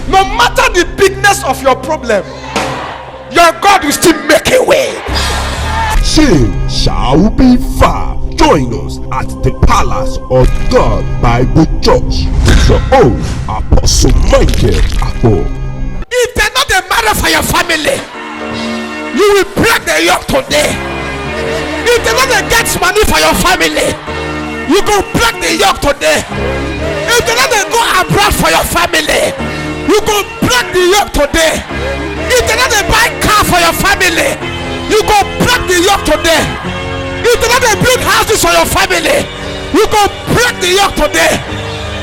No matter the bigness of your problem, your God will still make a way. Shame shall be far. Join us at the Palace of God Bible Church with your own Apostle Michael Akpo. If they're not a matter for your family, you will break the yoke today. If they're not a get money for your family, you go break the yoke today. If they're not a go abroad for your family, you go break the yoke today. If they're not a buy car for your family, you go break the yoke today. If they're not a build houses for your family, you go break the yoke today.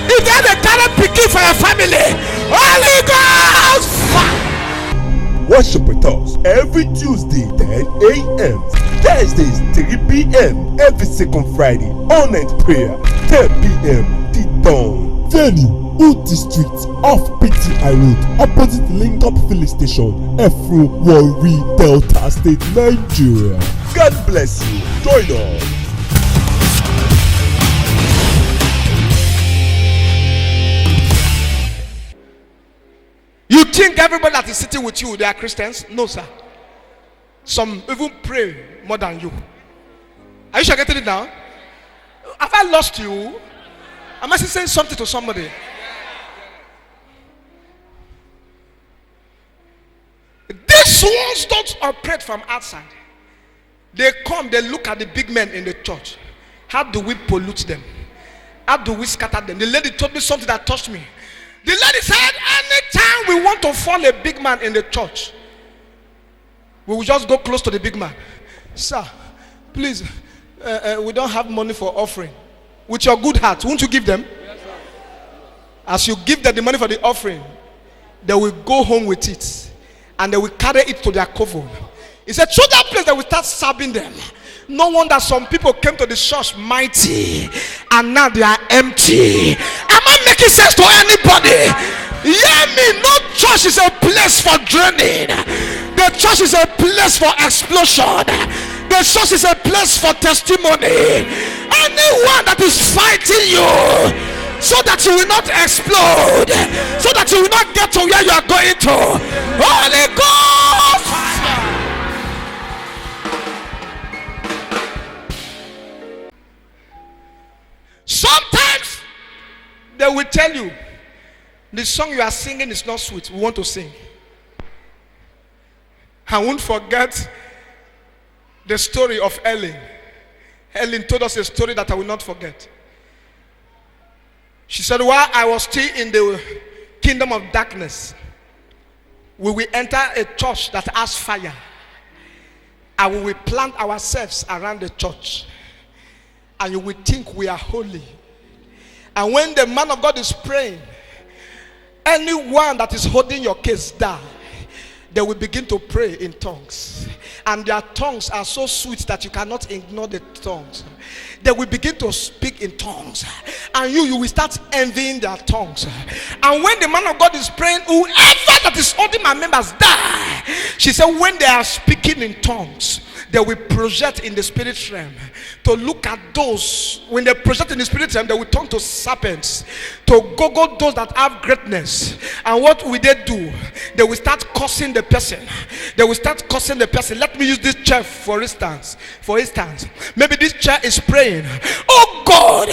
If they're not a talent picking for your family, Holy Ghost fire. Worship with us every Tuesday 10 a.m. Thursdays 3 p.m. every second Friday. All night prayer 10 p.m. The dawn. Venue Uti Street off PTI Road opposite Link Up Filling Station, Efru, Warri, Delta State, Nigeria. God bless you. Join us. You think everybody that is sitting with you, they are Christians? No, sir. Some even pray more than you. Are you sure getting it now? Have I lost you? Am I still saying something to somebody? These ones don't operate from outside. They come, they look at the big men in the church. How do we pollute them? How do we scatter them? The lady told me something that touched me. The lady said, anytime we want to fall a big man in the church, we will just go close to the big man. Sir, please, we don't have money for offering. With your good heart, won't you give them? Yes, sir. As you give them the money for the offering, they will go home with it. And they will carry it to their coven. He said, through that place they will start serving them. No wonder some people came to the church mighty and now they are empty. Am I making sense to anybody? Hear me, no church is a place for draining. The church is a place for explosion. The church is a place for testimony. Anyone that is fighting you so that you will not explode, so that you will not get to where you are going to, Holy Ghost fire. Sometimes they will tell you the song you are singing is not sweet. We want to sing. I won't forget the story of Ellen. Ellen told us a story that I will not forget. She said, while I was still in the kingdom of darkness, we will enter a church that has fire, and we will plant ourselves around the church, and you will think we are holy. And when the man of God is praying, anyone that is holding your case down, they will begin to pray in tongues. And their tongues are so sweet that you cannot ignore the tongues. They will begin to speak in tongues. And you will start envying their tongues. And when the man of God is praying, whoever that is holding my members die. She said, when they are speaking in tongues, they will project in the spirit realm to look at those. When they project in the spirit realm, they will turn to serpents to goggle those that have greatness. And what will they do? They will start cursing the person. They will start cursing the person. Let me use this chair for instance. Maybe this chair is praying, oh God,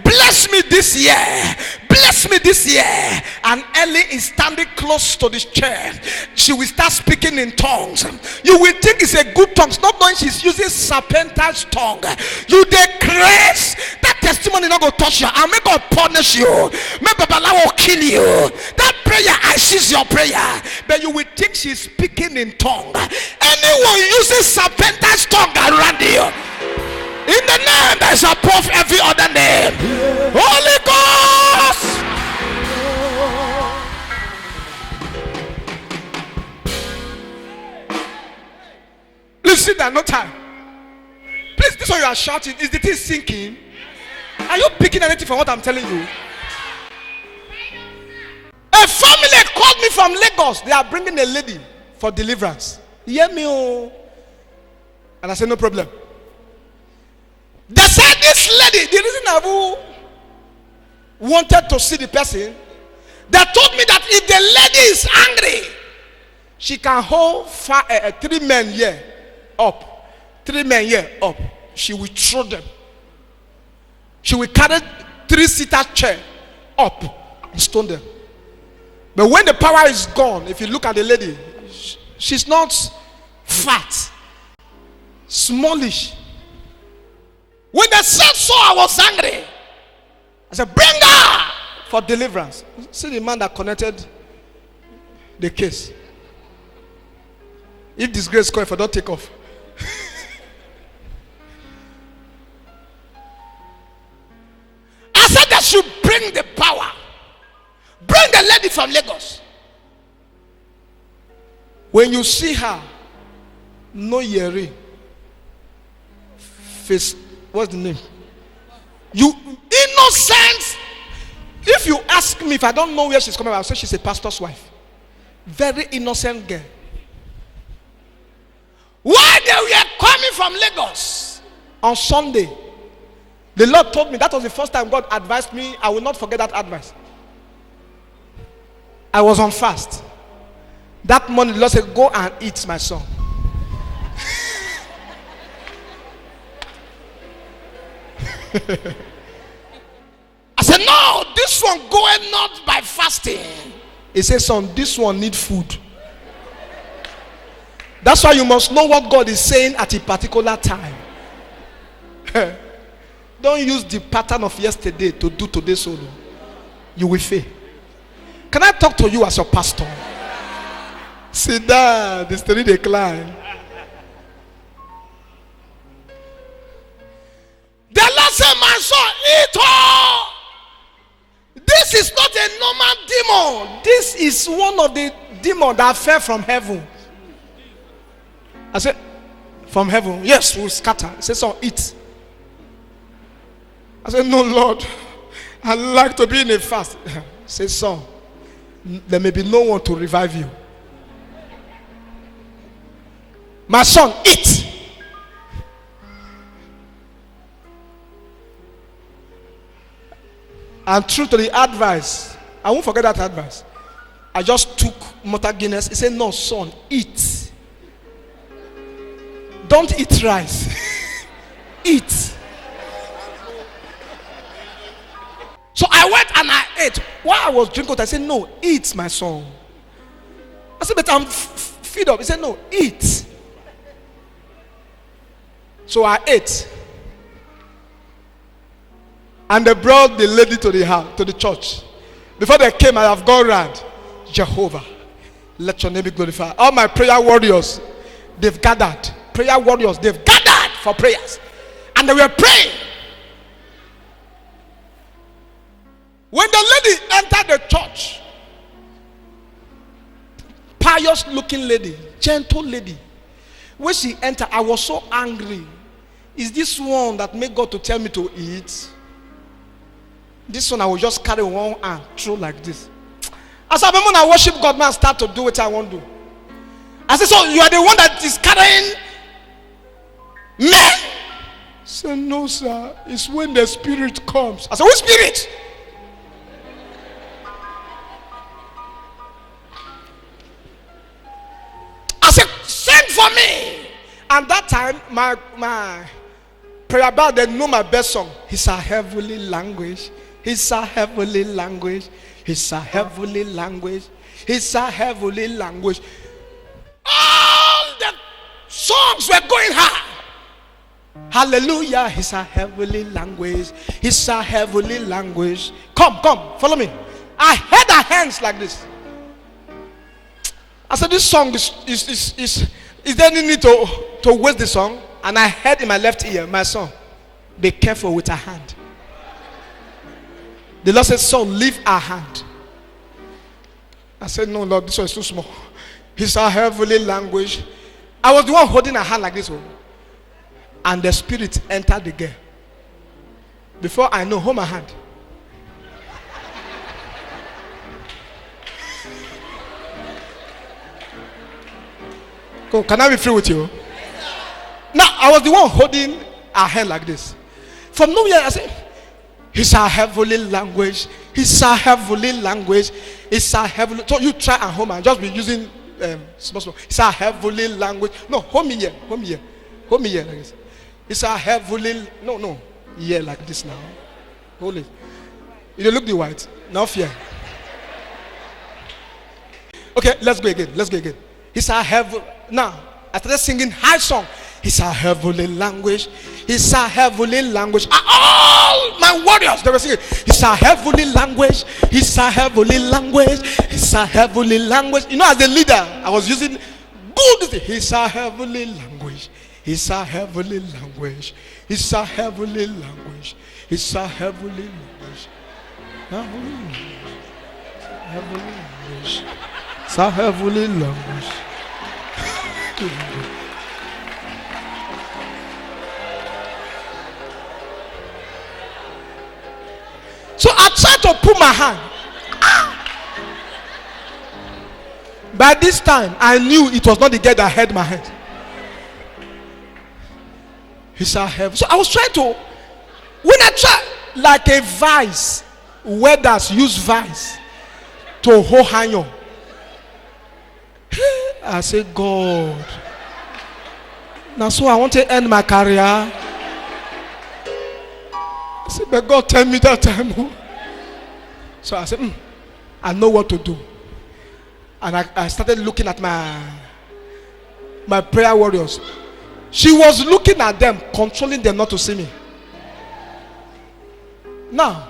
bless me this year. Bless me this year. And Ellie is standing close to this chair. She will start speaking in tongues. You will think it's a good tongue, not knowing she's using serpentine tongue. You decrease that testimony not going to touch you. I'm not going to punish you. Maybe Allah will kill you. That prayer, I seize your prayer. But you will think she's speaking in tongue. Anyone using serpentine tongue around you, in the name that is above every other name, Holy Ghost. Please sit down, no time. Please, this one you are shouting, is the thing sinking? Are you picking anything from what I'm telling you? A family called me from Lagos. They are bringing a lady for deliverance. Hear me, oh. And I said, no problem. They said this lady, the reason I wanted to see the person, they told me that if the lady is angry, she can hold 3 men here up. 3 men here up. She will throw them. She will carry 3-seater chair up and stone them. But when the power is gone, if you look at the lady, she's not fat, smallish. When they said so, I was angry. I said, bring her for deliverance. See the man that connected the case. If disgrace call, if I don't take off. I said that should bring the power. Bring the lady from Lagos. When you see her, no yeri. Face, what's the name? You innocent. If you ask me if I don't know where she's coming from, I'll say she's a pastor's wife. Very innocent girl. Why they were coming from Lagos on Sunday, the Lord told me, that was the first time God advised me. I will not forget that advice. I was on fast. That morning the Lord said, go and eat, my son. I said, no, this one going not by fasting. He said, son, this one need food. That's why you must know what God is saying at a particular time. Don't use the pattern of yesterday to do today solo. You will fail. Can I talk to you as your pastor? Sit down. The story decline. The Lord said, my son, eat all. This is not a normal demon. This is one of the demons that fell from heaven. I said, from heaven? Yes, we'll scatter. He said, son, eat. I said, no, Lord. I like to be in a fast. He said, son, there may be no one to revive you. My son, eat. And true to the advice, I won't forget that advice. I just took Mota Guinness. He said, no, son, eat. Don't eat rice. Eat. So I went and I ate. While I was drinking, I said, no, eat, my son. I said, but I'm feed up. He said, no, eat. So I ate. And they brought the lady to the house, to the church. Before they came, I have gone around. Jehovah, let your name be glorified. All my prayer warriors, they've gathered. Prayer warriors, they've gathered for prayers. And they were praying. When the lady entered the church, pious looking lady, gentle lady, when she entered, I was so angry. Is this one that made God to tell me to eat? This one I will just carry one hand through like this. As I remember, I worship God, man, start to do what I want to do. I said, so you are the one that is carrying men? He said, no, sir. It's when the spirit comes. I said, which spirit? I said, send for me. And that time, my prayer band, they know my best song. It's a heavenly language. It's a heavenly language. It's a heavenly language. It's a heavenly language. All the songs were going high. Hallelujah. It's a heavenly language. It's a heavenly language. Come, follow me. I had her hands like this. I said, this song is there any need to waste the song? And I heard in my left ear, my son, be careful with her hand. The Lord said, son, leave her hand. I said, no, Lord, this one is too small. It's a heavenly language. I was the one holding her hand like this one. And the spirit entered the girl. Before I know, hold my hand. Go, can I be free with you? Now, I was the one holding her hand like this. From nowhere, I said, it's a heavenly language. It's a heavenly language. It's a heavenly. So you try at home and just be using small. It's a heavenly language. No, hold me here. Hold me here. Hold me here like this. It's a heavenly. No. Here like this now. Hold it. You look the white. No fear. Okay, let's go again. It's a heaven. Now, I started singing high song. It's a heavenly language. It's a heavenly language. All my warriors, they were singing. It's a heavenly language. It's a heavenly language. It's a heavenly language. You know, as the leader, I was using good. It's a heavenly language. It's a heavenly language. It's a heavenly language. It's a heavenly language. Heavenly language. Heavenly language. It's a heavenly language. So I tried to put my hand. By this time, I knew it was not the girl that held my hand. He said, "Heaven." So I was trying to, when I tried, like a vice, welders use vice to hold iron. I said, God. Now, so I want to end my career. I said, but God tell me that time. So I said, I know what to do. And I started looking at my prayer warriors. She was looking at them, controlling them not to see me. Now,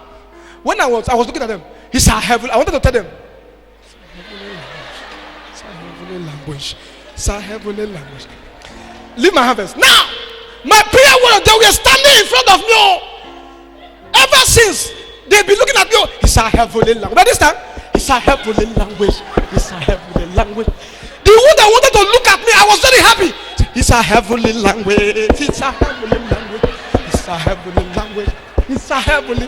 when I was looking at them, he said, I wanted to tell them, it's a heavenly language. It's a heavenly language. Leave my hand first. Now, my prayer warriors, they were standing in front of me. Ever since, they've been looking at me. It's a heavenly language. By this time, it's a heavenly language. It's a heavenly language. The one that wanted to look at me, I was very happy. It's a heavenly language. It's a heavenly language. It's a heavenly language. It's a heavenly.